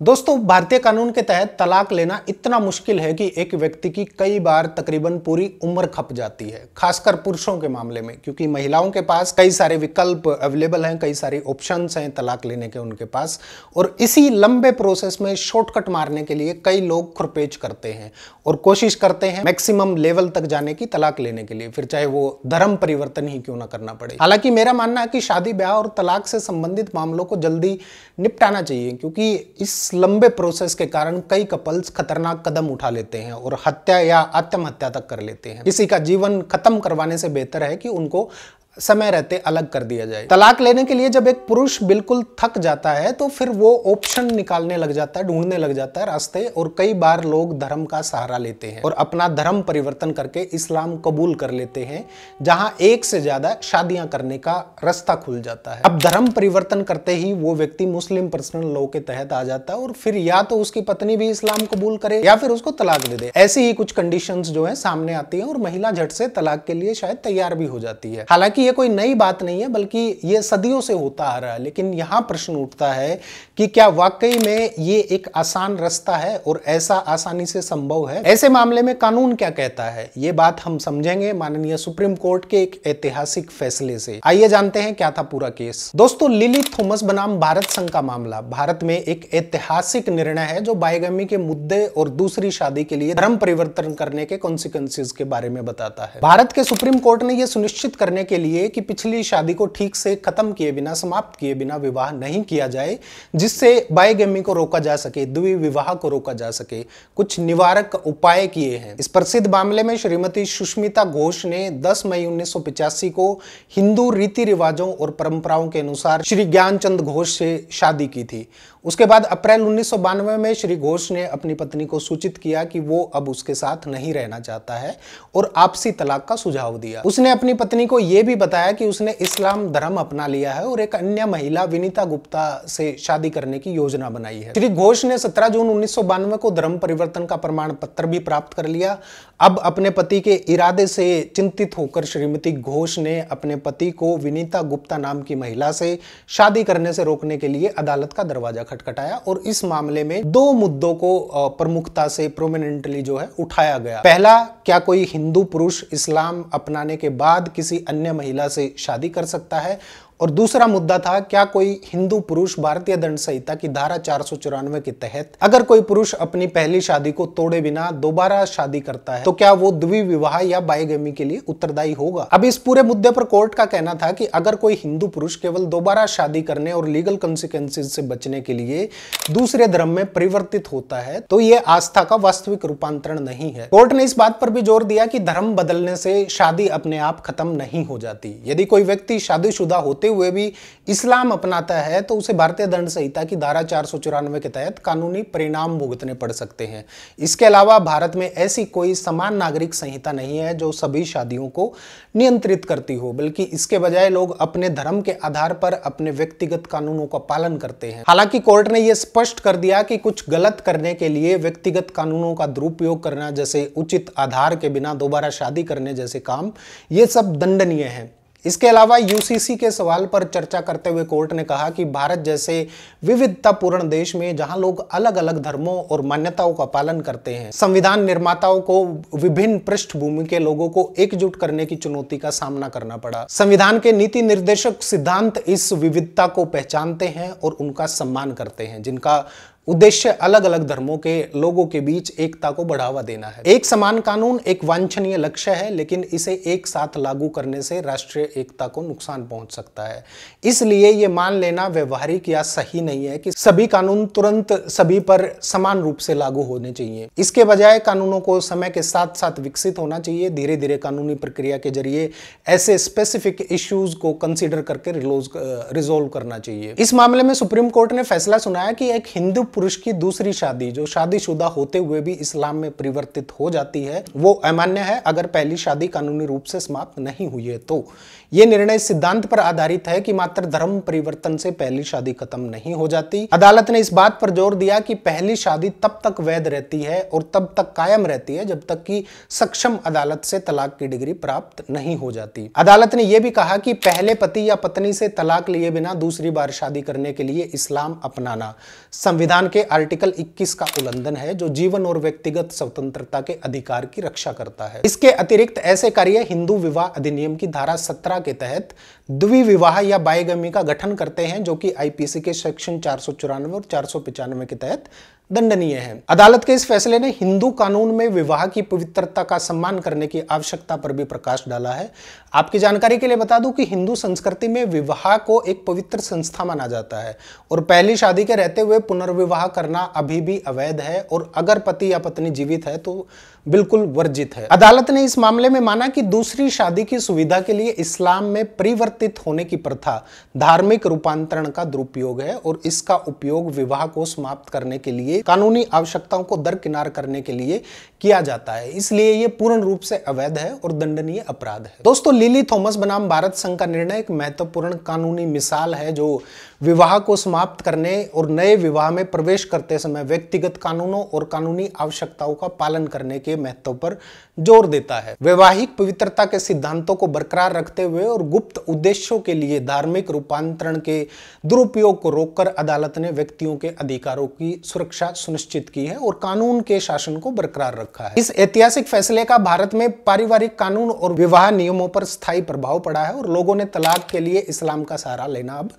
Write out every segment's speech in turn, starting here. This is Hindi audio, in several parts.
दोस्तों, भारतीय कानून के तहत तलाक लेना इतना मुश्किल है कि एक व्यक्ति की कई बार तकरीबन पूरी उम्र खप जाती है, खासकर पुरुषों के मामले में, क्योंकि महिलाओं के पास कई सारे विकल्प अवेलेबल हैं, कई सारे ऑप्शंस हैं तलाक लेने के उनके पास। और इसी लंबे प्रोसेस में शॉर्टकट मारने के लिए कई लोग खुरपेच करते हैं और कोशिश करते हैं मैक्सिमम लेवल तक जाने की तलाक लेने के लिए, फिर चाहे वो धर्म परिवर्तन ही क्यों ना करना पड़े। हालांकि मेरा मानना है कि शादी ब्याह और तलाक से संबंधित मामलों को जल्दी निपटाना चाहिए, क्योंकि इस लंबे प्रोसेस के कारण कई कपल्स खतरनाक कदम उठा लेते हैं और हत्या या आत्महत्या तक कर लेते हैं। किसी का जीवन खत्म करवाने से बेहतर है कि उनको समय रहते अलग कर दिया जाए। तलाक लेने के लिए जब एक पुरुष बिल्कुल थक जाता है तो फिर वो ऑप्शन निकालने लग जाता है, ढूंढने लग जाता है रास्ते, और कई बार लोग धर्म का सहारा लेते हैं और अपना धर्म परिवर्तन करके इस्लाम कबूल कर लेते हैं, जहां एक से ज्यादा शादियां करने का रास्ता खुल जाता है। अब धर्म परिवर्तन करते ही वो व्यक्ति मुस्लिम पर्सनल लॉ के तहत आ जाता है और फिर या तो उसकी पत्नी भी इस्लाम कबूल करे या फिर उसको तलाक दे दे। ऐसी ही कुछ कंडीशंस जो है सामने आती है और महिला झट से तलाक के लिए शायद तैयार भी हो जाती है। हालांकि ये कोई नई बात नहीं है, बल्कि ये सदियों से होता आ रहा है। लेकिन यहां प्रश्न उठता है कि क्या वाकई में ये एक आसान रास्ता है और ऐसा आसानी से संभव है? ऐसे मामले में कानून क्या कहता है, ये बात हम समझेंगे माननीय सुप्रीम कोर्ट के एक ऐतिहासिक फैसले से। आइए जानते हैं क्या था पूरा केस। दोस्तों, लिली थॉमस बनाम भारत संघ का मामला भारत में एक ऐतिहासिक निर्णय है जो बाइगमी के मुद्दे और दूसरी शादी के लिए धर्म परिवर्तन करने के कॉन्सिक्वेंसेस के बारे में बताता है। भारत के सुप्रीम कोर्ट ने यह सुनिश्चित करने के लिए कि पिछली शादी को ठीक से खत्म किए बिना, समाप्त किए बिना विवाह नहीं किया जाए, जिससे बाइगमी को रोका जा सके, द्विविवाह विवाह को रोका जा सके, कुछ निवारक उपाय किए हैं। इस प्रसिद्ध मामले में श्रीमती सुष्मिता घोष ने 10 मई 1985 को हिंदू रीति रिवाजों और परंपराओं के अनुसार श्री ज्ञानचंद घोष से शादी की थी। उसके बाद अप्रैल 1992 में श्री घोष ने अपनी पत्नी को सूचित किया कि वो अब उसके साथ नहीं रहना चाहता है और आपसी तलाक का सुझाव दिया। उसने अपनी पत्नी को यह भी बताया कि उसने इस्लाम धर्म अपना लिया है और एक अन्य महिला विनीता गुप्ता से शादी करने की योजना बनाई है। श्री घोष ने 17 जून 1992 को धर्म परिवर्तन का प्रमाण पत्र भी प्राप्त कर लिया। अब अपने पति के इरादे से चिंतित होकर श्रीमती घोष ने अपने पति को विनीता गुप्ता नाम की महिला से शादी करने से रोकने के लिए अदालत का दरवाजा खटखटाया और इस मामले में दो मुद्दों को प्रमुखता से प्रोमिनेंटली जो है उठाया गया। पहला, क्या कोई हिंदू पुरुष इस्लाम अपनाने के बाद किसी अन्य महिला से शादी कर सकता है, और दूसरा मुद्दा था, क्या कोई हिंदू पुरुष भारतीय दंड संहिता की धारा 494 के तहत अगर कोई पुरुष अपनी पहली शादी को तोड़े बिना दोबारा शादी करता है तो क्या वो द्विविवाह या बाइगमी के लिए उत्तरदायी होगा। अब इस पूरे मुद्दे पर कोर्ट का कहना था कि अगर कोई हिंदू पुरुष केवल दोबारा शादी करने और लीगल कॉन्सिक्वेंसेस से बचने के लिए दूसरे धर्म में परिवर्तित होता है तो ये आस्था का वास्तविक रूपांतरण नहीं है। कोर्ट ने इस बात पर भी जोर दिया कि धर्म बदलने से शादी अपने आप खत्म नहीं हो जाती। यदि कोई व्यक्ति शादीशुदा होते हुए भी इस्लाम अपनाता है तो उसे भारतीय दंड संहिता की धारा 494 के तहत कानूनी परिणाम भुगतने पड़ सकते हैं। इसके अलावा भारत में ऐसी कोई समान नागरिक संहिता नहीं है जो सभी शादियों को नियंत्रित करती हो, बल्कि इसके बजाय लोग अपने धर्म के आधार पर अपने व्यक्तिगत कानूनों का पालन करते हैं। हालांकि कोर्ट ने यह स्पष्ट कर दिया कि कुछ गलत करने के लिए व्यक्तिगत कानूनों का दुरुपयोग करना, जैसे उचित आधार के बिना दोबारा शादी करने जैसे काम, ये सब दंडनीय है। इसके अलावा यूसीसी के सवाल पर चर्चा करते हुए कोर्ट ने कहा कि भारत जैसे विविधतापूर्ण देश में जहां लोग अलग अलग धर्मों और मान्यताओं का पालन करते हैं, संविधान निर्माताओं को विभिन्न पृष्ठभूमि के लोगों को एकजुट करने की चुनौती का सामना करना पड़ा। संविधान के नीति निर्देशक सिद्धांत इस विविधता को पहचानते हैं और उनका सम्मान करते हैं, जिनका उद्देश्य अलग अलग धर्मों के लोगों के बीच एकता को बढ़ावा देना है। एक समान कानून एक वांछनीय लक्ष्य है, लेकिन इसे एक साथ लागू करने से राष्ट्रीय एकता को नुकसान पहुंच सकता है। इसलिए यह मान लेना व्यवहारिक या सही नहीं है कि सभी कानून तुरंत सभी पर समान रूप से लागू होने चाहिए। इसके बजाय कानूनों को समय के साथ साथ विकसित होना चाहिए। धीरे धीरे कानूनी प्रक्रिया के जरिए ऐसे स्पेसिफिक इश्यूज को कंसिडर करके रिजोल्व करना चाहिए। इस मामले में सुप्रीम कोर्ट ने फैसला सुनाया कि एक हिंदू पुरुष की दूसरी शादी जो शादीशुदा होते हुए भी इस्लाम में परिवर्तित हो जाती है वो अमान्य है अगर पहली शादी कानूनी रूप से समाप्त नहीं हुई है। तो यह निर्णय सिद्धांत पर आधारित है कि मात्र धर्म परिवर्तन से पहली शादी खत्म नहीं हो जाती। अदालत ने इस बात पर जोर दिया कि पहली शादी तब तक वैध रहती है और तब तक कायम रहती है जब तक कि सक्षम अदालत से तलाक की डिग्री प्राप्त नहीं हो जाती। अदालत ने यह भी कहा कि पहले पति या पत्नी से तलाक लिए बिना दूसरी बार शादी करने के लिए इस्लाम अपनाना संविधान संविधान के आर्टिकल 21 का उल्लंघन है, जो जीवन और व्यक्तिगत स्वतंत्रता के अधिकार की रक्षा करता है। इसके अतिरिक्त ऐसे कार्य हिंदू विवाह अधिनियम की धारा 17 के तहत द्विविवाह या बाइगमी का गठन करते हैं, जो कि आईपीसी के सेक्शन 494 और 495 के तहत दंडनीय है। अदालत के इस फैसले ने हिंदू कानून में विवाह की पवित्रता का सम्मान करने की आवश्यकता पर भी प्रकाश डाला है। आपकी जानकारी के लिए बता दूं कि हिंदू संस्कृति में विवाह को एक पवित्र संस्था माना जाता है और पहली शादी के रहते हुए पुनर्विवाह करना अभी भी अवैध है और अगर पति या पत्नी जीवित है तो बिल्कुल वर्जित है। अदालत ने इस मामले में माना कि दूसरी शादी की सुविधा के लिए इस्लाम में परिवर्तित होने की प्रथा धार्मिक रूपांतरण का दुरुपयोग है और इसका उपयोग विवाह को समाप्त करने के लिए कानूनी आवश्यकताओं को दरकिनार करने के लिए किया जाता है, इसलिए यह पूर्ण रूप से अवैध है और दंडनीय अपराध है। दोस्तों, लिली थॉमस बनाम भारत संघ का निर्णय एक महत्वपूर्ण कानूनी मिसाल है जो विवाह को समाप्त करने और नए विवाह में प्रवेश करते समय व्यक्तिगत कानूनों और कानूनी आवश्यकताओं का पालन करने के महत्व पर जोर देता है। वैवाहिक पवित्रता के सिद्धांतों को बरकरार रखते हुए और गुप्त उद्देश्यों के लिए धार्मिक रूपांतरण के दुरुपयोग को रोककर अदालत ने व्यक्तियों के अधिकारों की सुरक्षा सुनिश्चित की है और कानून के शासन को बरकरार रखा है। इस ऐतिहासिक फैसले का भारत में पारिवारिक कानून और विवाह नियमों पर स्थायी प्रभाव पड़ा है और लोगों ने तलाक के लिए इस्लाम का सहारा लेना अब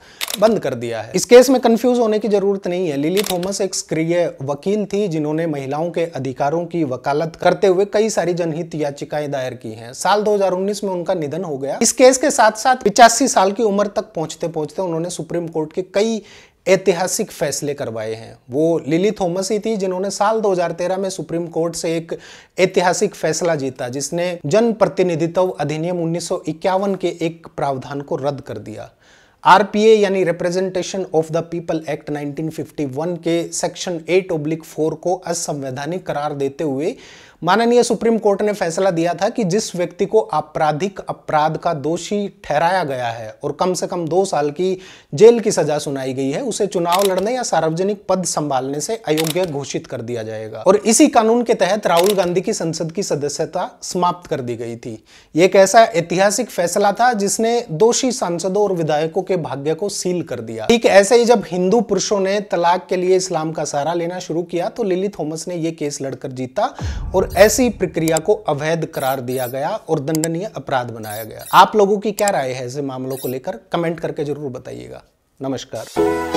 बंद कर दिया है। इस केस में कंफ्यूज होने की जरूरत नहीं है। लिली थॉमस एक सक्रिय वकील थी जिन्होंने महिलाओं के अधिकारों की वकालत करते हुए कई सारी जनहित याचिकाएं दायर की हैं। साल 2019 में उनका निधन हो गया। इस केस के साथ साथ 85 साल की उम्र तक पहुंचते पहुंचते उन्होंने सुप्रीम कोर्ट के कई ऐतिहासिक फैसले करवाए हैं। वो लिली थॉमस ही थी जिन्होंने साल 2013 में सुप्रीम कोर्ट से एक ऐतिहासिक फैसला जीता जिसने जन प्रतिनिधित्व अधिनियम 1951 के एक प्रावधान को रद्द कर दिया। आरपीए यानी representation of the people act 1951 के सेक्शन 8/4 को असंवैधानिक करार देते हुए माननीय सुप्रीम कोर्ट ने फैसला दिया था कि जिस व्यक्ति को आपराधिक अपराध का दोषी ठहराया गया है और कम से कम 2 साल की जेल की सजा सुनाई गई है, उसे चुनाव लड़ने या सार्वजनिक पद संभालने से अयोग्य घोषित कर दिया जाएगा। और इसी कानून के तहत राहुल गांधी की संसद की सदस्यता समाप्त कर दी गई थी। यह एक ऐसा ऐतिहासिक फैसला था जिसने दोषी सांसदों और विधायकों के भाग्य को सील कर दिया। ठीक ऐसे ही जब हिंदू पुरुषों ने तलाक के लिए इस्लाम का सहारा लेना शुरू किया तो लिली थॉमस ने यह केस लड़कर जीता और ऐसी प्रक्रिया को अवैध करार दिया गया और दंडनीय अपराध बनाया गया। आप लोगों की क्या राय है ऐसे मामलों को लेकर? कमेंट करके जरूर बताइएगा। नमस्कार।